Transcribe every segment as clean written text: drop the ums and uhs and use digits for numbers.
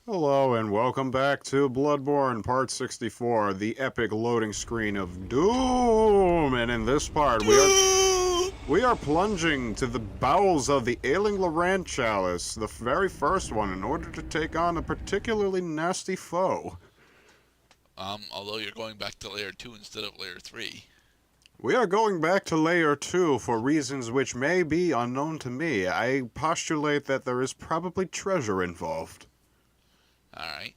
Hello and welcome back to Bloodborne Part 64, the epic loading screen of doom. And in this part, we are plunging to the bowels of the ailing Loran chalice, the very first one, in order to take on a particularly nasty foe. Although you're going back to layer 2 instead of layer 3. We are going back to Layer 2 for reasons which may be unknown to me. I postulate that there is probably treasure involved. Alright.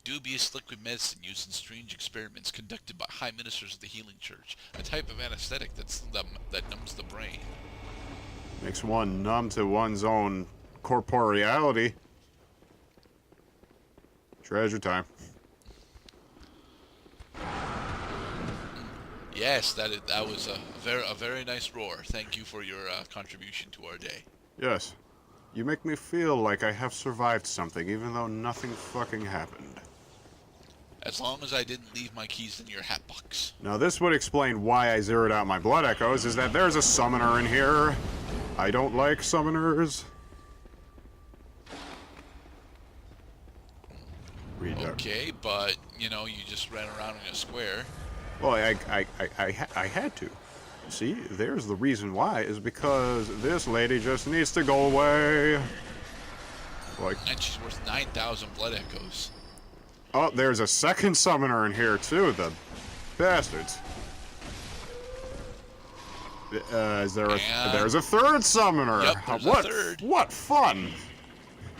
Dubious liquid medicine used in strange experiments conducted by high ministers of the healing church. A type of anesthetic that numbs the brain. Makes one numb to one's own corporeality. Treasure time. Yes, that was a very nice roar. Thank you for your contribution to our day. Yes. You make me feel like I have survived something, even though nothing fucking happened. As long as I didn't leave my keys in your hat box. Now this would explain why I zeroed out my blood echoes, is that there's a summoner in here. I don't like summoners. Okay, but, you just ran around in a square. Well, I had to. See, there's the reason why, is because this lady just needs to go away. Like, And she's worth 9,000 blood echoes. oh, there's a second summoner in here too, the bastards. There's a third summoner. Yep, there's What? a third. What fun!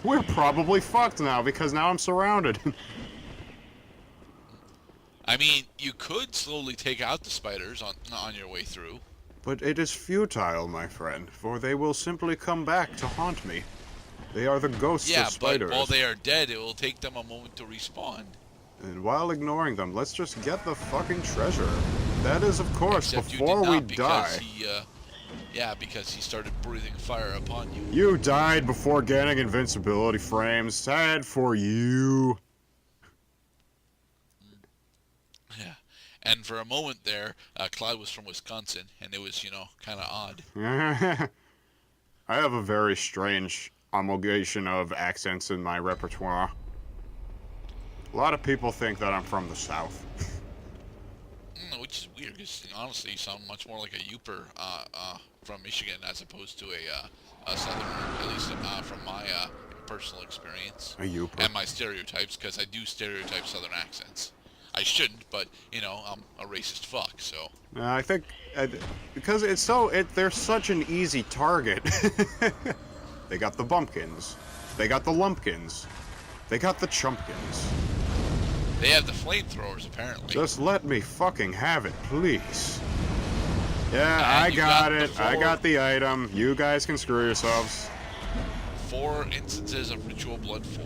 We're probably fucked now because now I'm surrounded. I mean, you could slowly take out the spiders on your way through. But it is futile, my friend, for they will simply come back to haunt me. They are the ghosts Yeah, of spiders. but while they are dead, it will take them a moment to respawn. And while ignoring them, let's just get the fucking treasure. That is, of course, Except you before did we not because die. because he started breathing fire upon you. You died before getting invincibility frames. Sad for you. Yeah. And for a moment there, Clyde was from Wisconsin, and it was, kind of odd. I have a very strange amalgamation of accents in my repertoire. A lot of people think that I'm from the South. Which is weird, because honestly, you sound much more like a Yooper from Michigan as opposed to a Southerner, at least from my personal experience. A Yooper. And my stereotypes, because I do stereotype Southern accents. I shouldn't, but, I'm a racist fuck, so. I think because they're such an easy target. They got the bumpkins, they got the lumpkins, they got the chumpkins. They have the flamethrowers, apparently. Just let me fucking have it, please. Yeah, I got it. I got the item. You guys can screw yourselves. 4 instances of Ritual Blood 4.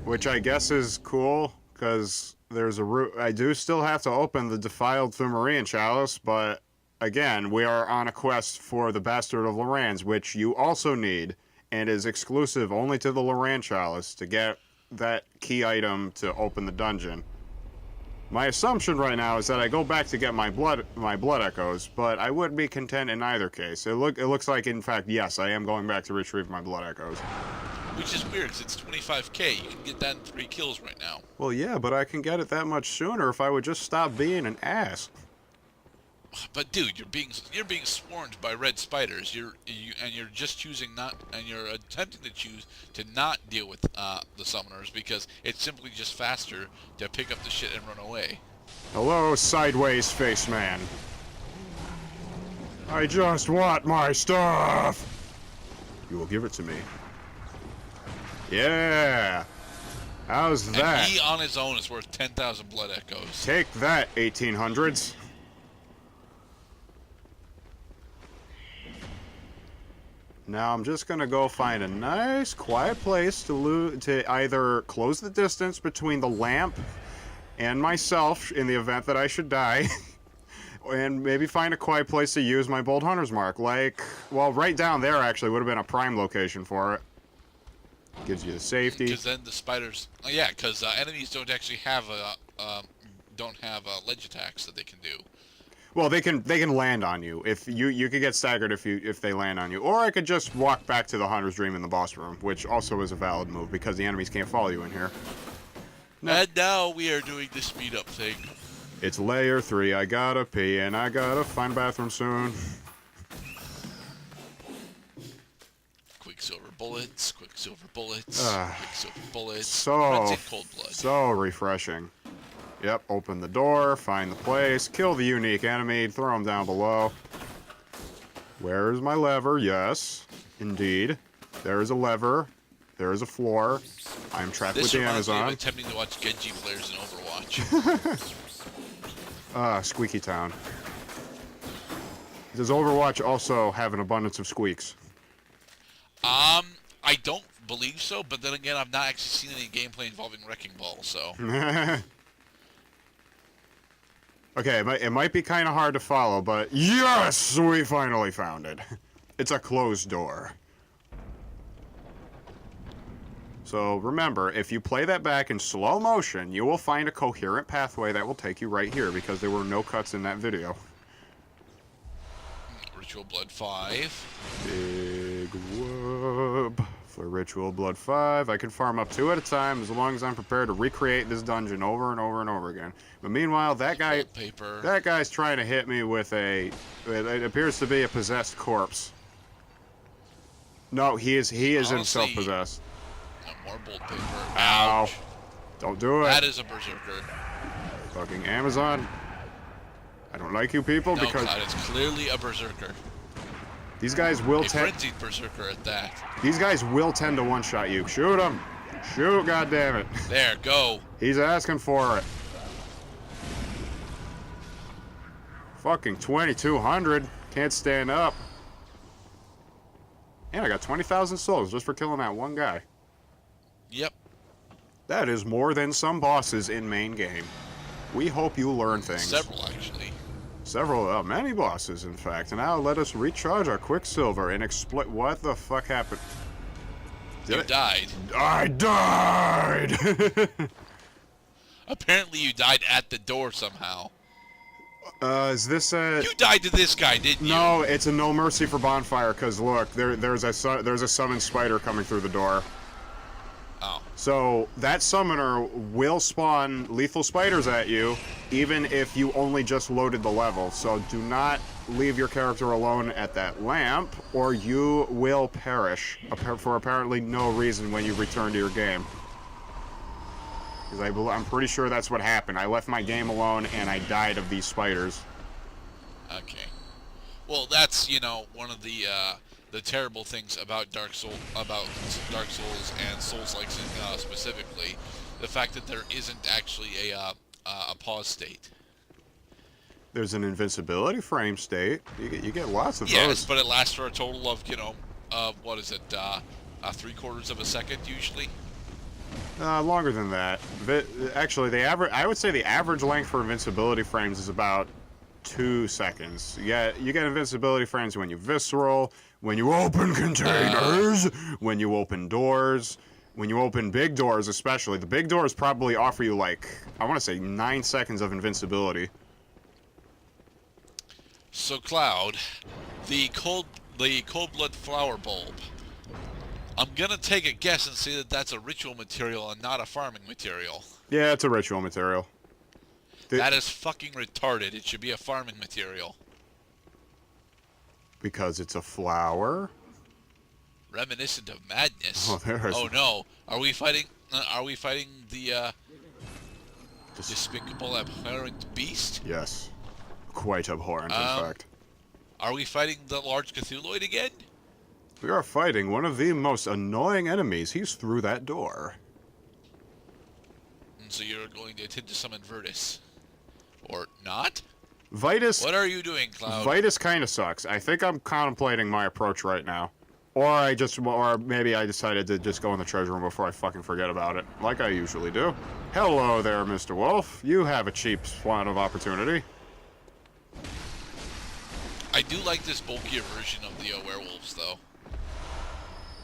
Which I guess is cool, because there's a route. I do still have to open the defiled Thumerian chalice, but again, we are on a quest for the Bastard of Loran's, which you also need, and is exclusive only to the Loran chalice to get that key item to open the dungeon. My assumption right now is that I go back to get my blood echoes, but I would be content in either case. It looks like, in fact, yes, I am going back to retrieve my blood echoes. Which is weird, because it's 25k. You can get that in 3 kills right now. Well, yeah, but I can get it that much sooner if I would just stop being an ass. But dude, you're being swarmed by red spiders. You're just choosing not, and you're attempting to choose to not deal with the summoners because it's simply just faster to pick up the shit and run away. Hello, sideways face man. I just want my stuff. You will give it to me. Yeah. How's that? And he on his own is worth 10,000 blood echoes. Take that, 1800s. Now I'm just gonna go find a nice, quiet place to either close the distance between the lamp and myself in the event that I should die, and maybe find a quiet place to use my Bold Hunter's Mark. Like, well, right down there actually would have been a prime location for it. Gives you the safety. Because then the spiders, yeah, because enemies don't actually have ledge attacks that they can do. Well, they can land on you. If you could get staggered if they land on you, or I could just walk back to the Hunter's Dream in the boss room, which also is a valid move because the enemies can't follow you in here. No. And now we are doing the speed up thing. It's layer 3. I gotta pee and I gotta find a bathroom soon. Quicksilver bullets, Quicksilver bullets, Quicksilver bullets. So Runs in cold blood. So refreshing. Yep, open the door, find the place, kill the unique enemy, throw him down below. Where's my lever? Yes, indeed. There is a lever. There is a floor. I am trapped with the Amazon. Me of attempting to watch Genji players in Overwatch. Squeaky Town. Does Overwatch also have an abundance of squeaks? I don't believe so, but then again, I've not actually seen any gameplay involving Wrecking Ball, so... Okay, it might be kind of hard to follow, but yes, we finally found it. It's a closed door. So remember, if you play that back in slow motion, you will find a coherent pathway that will take you right here, because there were no cuts in that video. Ritual Blood 5. Big whoop. For Ritual Blood 5, I can farm up 2 at a time as long as I'm prepared to recreate this dungeon over and over and over again. But meanwhile, that guy's trying to hit me with it appears to be a possessed corpse. No, he is himself possessed. No, more bolt paper. Ow. Ouch. Don't do it. That is a berserker. Fucking Amazon. I don't like you people because... No, Cloud, it's clearly a berserker. These guys will a frenzied berserker at that. These guys will tend to one-shot you. Shoot him. Shoot, goddammit. There, go. He's asking for it. Fucking 2,200. Can't stand up. And I got 20,000 souls just for killing that one guy. Yep. That is more than some bosses in main game. We hope you learn things. Several, actually. Many bosses, in fact. And now let us recharge our Quicksilver and exploit... What the fuck happened? You died. I died! Apparently you died at the door somehow. Is this a... You died to this guy, didn't you? No, it's a no mercy for bonfire, because look, there's a summoned spider coming through the door. Oh. So that summoner will spawn lethal spiders at you, even if you only just loaded the level. So do not leave your character alone at that lamp, or you will perish for apparently no reason when you return to your game. Because I'm pretty sure that's what happened. I left my game alone and I died of these spiders. Okay. Well, that's, one of the terrible things about Dark Souls and Souls-like specifically, the fact that there isn't actually a pause state. There's an invincibility frame state. You get lots of those. Yes, but it lasts for a total of, what is it, 3/4 of a second usually? Longer than that. Actually, I would say the average length for invincibility frames is about 2 seconds. You get invincibility frames when you visceral, when you open containers, when you open doors, when you open big doors especially. The big doors probably offer you, like, I want to say 9 seconds of invincibility. So, Cloud, the cold blood flower bulb. I'm gonna take a guess and say that that's a ritual material and not a farming material. Yeah, it's a ritual material. That is fucking retarded. It should be a farming material. Because it's a flower? Reminiscent of madness. Oh, oh no. Are we fighting the despicable abhorrent beast? Yes. Quite abhorrent, in fact. Are we fighting the large Cthulhuid again? We are fighting one of the most annoying enemies. He's through that door. And so you're going to attempt to summon Virtus. Or not? Vitus... What are you doing, Cloud? Vitus kind of sucks. I think I'm contemplating my approach right now. Or maybe I decided to just go in the treasure room before I fucking forget about it. Like I usually do. Hello there, Mr. Wolf. You have a cheap swan of opportunity. I do like this bulkier version of the werewolves, though.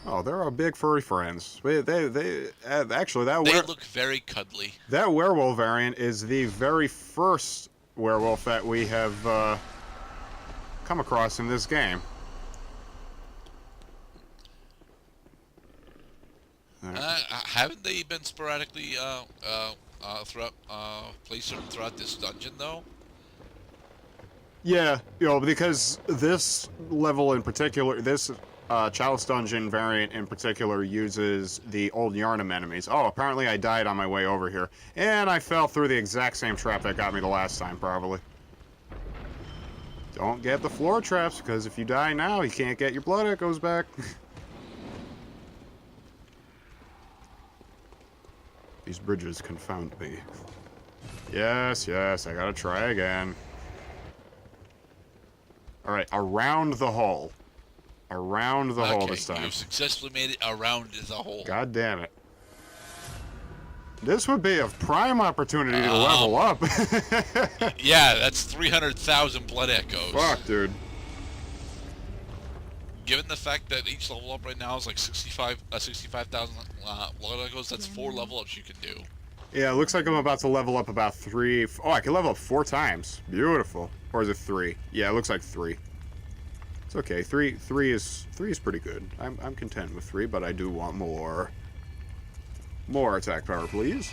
Oh, they're our big furry friends. Actually, they look very cuddly. That werewolf variant is the very first werewolf that we have come across in this game. Haven't they been sporadically throughout this dungeon though? Yeah, because this level in particular, this Chalice Dungeon variant in particular uses the old Yharnam enemies. Oh, apparently I died on my way over here. And I fell through the exact same trap that got me the last time, probably. Don't get the floor traps, because if you die now, you can't get your blood echoes back. These bridges confound me. Yes, I gotta try again. Alright, around the hole. Around the hole this time. You've successfully made it around the hole. God damn it. This would be a prime opportunity to level up. Yeah, that's 300,000 blood echoes. Fuck, dude. Given the fact that each level up right now is like 65,000 blood echoes, that's 4 level ups you can do. Yeah, it looks like I'm about to level up about 3. Oh, I can level up 4 times. Beautiful. Or is it 3? Yeah, it looks like 3. It's okay. 3 is pretty good. I'm content with 3, but I do want more. More attack power, please.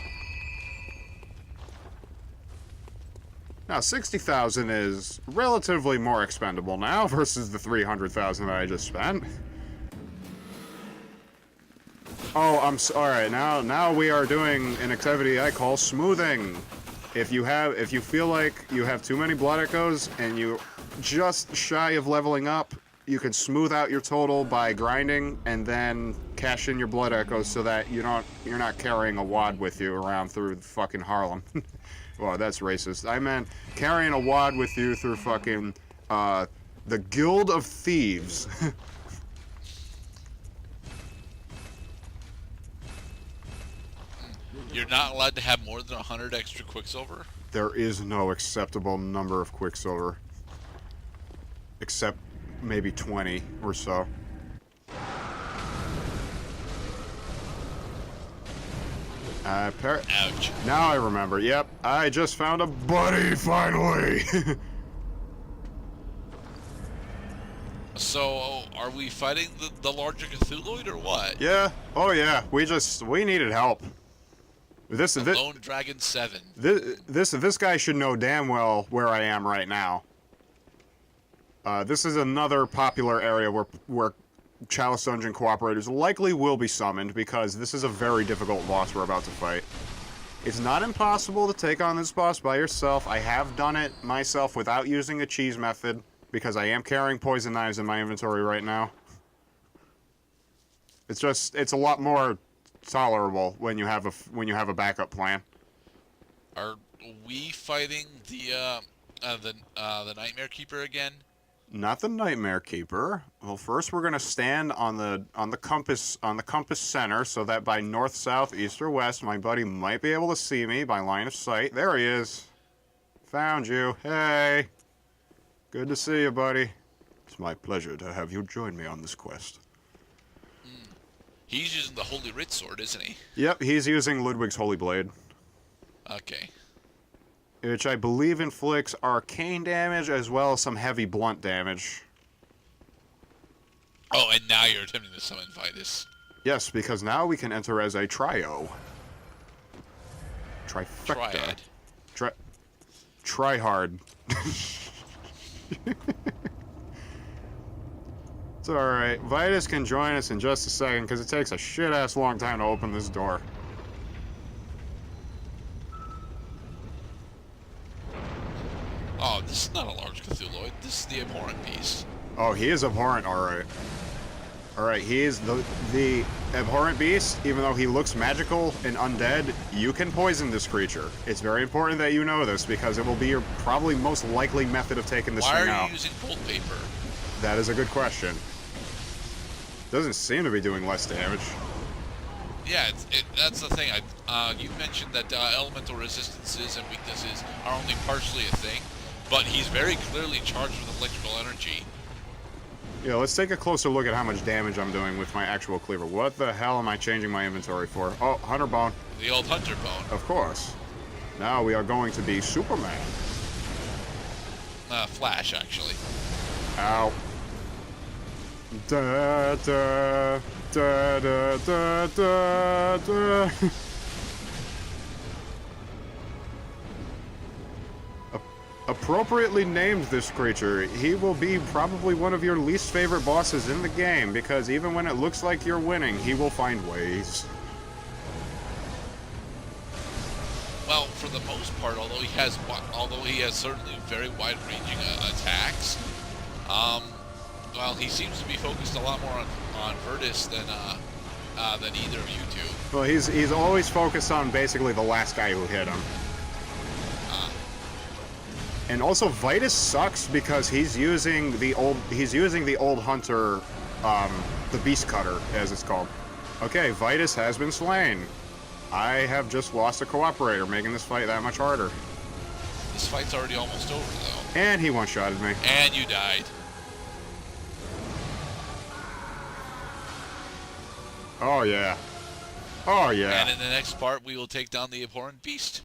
Now, 60,000 is relatively more expendable now versus the 300,000 that I just spent. Oh, alright, now we are doing an activity I call smoothing. If you feel like you have too many blood echoes and you just shy of leveling up, you can smooth out your total by grinding and then cash in your blood echoes so that you're not carrying a wad with you around through fucking Harlem. Well, that's racist. I meant carrying a wad with you through fucking the Guild of Thieves. You're not allowed to have more than 100 extra Quicksilver? There is no acceptable number of Quicksilver. Except maybe 20 or so. Ouch. Now I remember. Yep, I just found a buddy, finally! So, are we fighting the larger Cthulhuid or what? Yeah. Oh yeah. We needed help. Lone Dragon 7. This guy should know damn well where I am right now. This is another popular area where Chalice Dungeon cooperators likely will be summoned because this is a very difficult boss we're about to fight. It's not impossible to take on this boss by yourself. I have done it myself without using a cheese method because I am carrying poison knives in my inventory right now. It's a lot more tolerable when you have a backup plan. Are we fighting the Nightmare Keeper again? Not the Nightmare Keeper. Well, first we're gonna stand on the compass center, so that by north, south, east, or west, my buddy might be able to see me by line of sight. There he is. Found you. Hey. Good to see you, buddy. It's my pleasure to have you join me on this quest. He's using the Holy Writ Sword, isn't he? Yep, he's using Ludwig's Holy Blade. Okay. Which I believe inflicts arcane damage as well as some heavy blunt damage. Oh, and now you're attempting to summon Vitus. Yes, because now we can enter as a trio. Trifecta. Triad. Try hard. It's alright. Vitus can join us in just a second because it takes a shit-ass long time to open this door. Oh, this is not a large Cthulhuid. This is the Abhorrent Beast. Oh, he is abhorrent, alright. Alright, he is the Abhorrent Beast. Even though he looks magical and undead, you can poison this creature. It's very important that you know this because it will be your probably most likely method of taking this thing out. Why are you using gold paper? That is a good question. Doesn't seem to be doing less damage. Yeah, that's the thing. You mentioned that elemental resistances and weaknesses are only partially a thing, but he's very clearly charged with electrical energy. Yeah, let's take a closer look at how much damage I'm doing with my actual cleaver. What the hell am I changing my inventory for? Oh, Hunter Bone. The old Hunter Bone. Of course. Now we are going to be Superman. Flash, actually. Ow. Da da da da da da da. Appropriately named this creature, he will be probably one of your least favorite bosses in the game, because even when it looks like you're winning, he will find ways. Well, for the most part, although he has certainly very wide-ranging attacks, well, he seems to be focused a lot more on Virtus than either of you two. Well, he's always focused on basically the last guy who hit him. And also, Vitus sucks because he's using the old hunter, the Beast Cutter, as it's called. Okay, Vitus has been slain. I have just lost a cooperator, making this fight that much harder. This fight's already almost over, though. And he one-shotted me. And you died. Oh yeah. Oh yeah. And in the next part, we will take down the abhorrent beast.